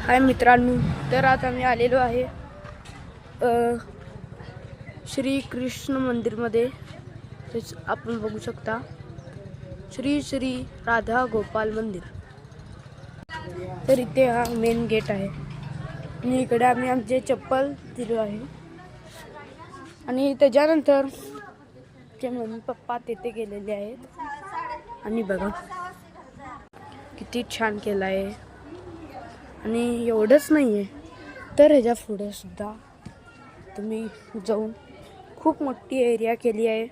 हाय मित्रांनो, तर आज आम्ही आलेलो आहे श्री कृष्ण मंदिरमध्ये। तेच आपण बघू शकता, श्री श्री राधा गोपाल मंदिर। तर इथे हा मेन गेट आहे आणि इकडे आम्ही आमचे चप्पल दिलो आहे आणि त्याच्यानंतर ते मम्मी पप्पा तिथे गेलेले आहेत आणि बघा किती छान केलं आहे। आणि एवढंच नाही आहे, तर ह्याच्या पुढे सुद्धा तुम्ही जाऊन खूप मोठी एरिया केली आहे,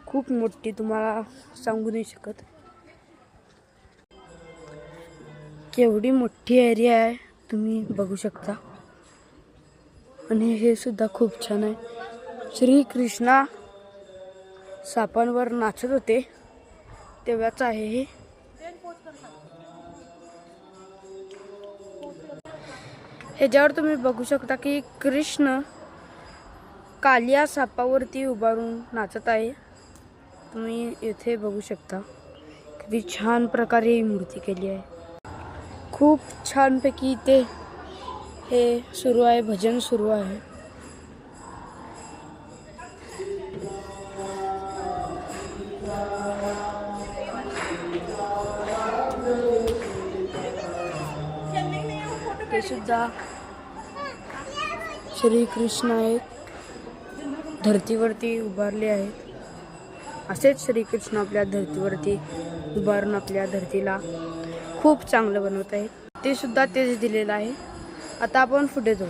खूप मोठी, तुम्हाला सांगू नाही शकत केवढी मोठी एरिया आहे, तुम्ही बघू शकता। आणि हे सुद्धा खूप छान आहे। श्री कृष्णा सापांवर नाचत होते तेव्हाच आहे हे। ह्याच्यावर तुम्ही बघू शकता की कृष्ण कालिया सापावरती उभारून नाचत आहे। तुम्ही इथे बघू शकता किती छान प्रकारे ही मूर्ती केली आहे। खूप छानपैकी इथे हे सुरू आहे, भजन सुरू आहे। ते सुद्धा श्री कृष्ण आहेत, धरतीवरती उभारले आहेत। असेच श्रीकृष्ण आपल्या धरतीवरती उभारून आपल्या धरतीला खूप चांगलं बनवत आहे। ते सुद्धा तेच दिलेलं आहे। आता आपण पुढे जाऊ।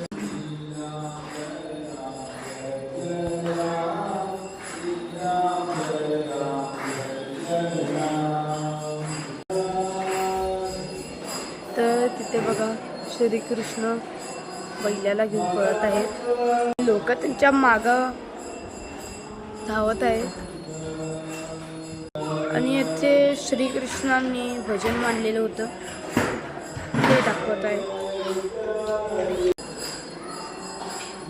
तर तिथे बघा श्रीकृष्ण बैलाला घेऊन पळत आहेत, लोक त्यांच्या मागं धावत आहेत आणि येथे श्रीकृष्णांनी भजन मांडलेलं होतं ते दाखवत आहे।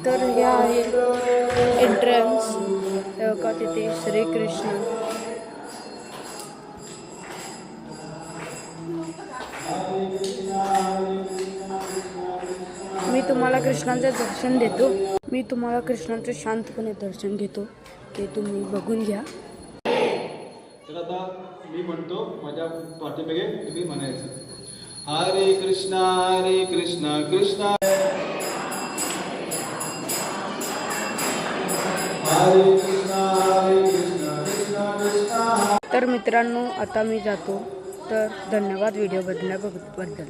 तर हे आहे एंट्रन्स, का तिथे श्रीकृष्ण मी तुम्हाला कृष्णाचं दर्शन देतो, मी तुम्हाला कृष्णाचं शांतपणे दर्शन घेतो, ते तुम्ही बघून घ्या। तर आता मी म्हणतो, माझ्या पाठीमागे तुम्ही म्हणायचं, हरे कृष्णा कृष्णा हरे कृष्णा कृष्णा कृष्णा। तर मित्रांनो, आता मी जातो। तर धन्यवाद व्हिडिओ बघण्याबद्दल।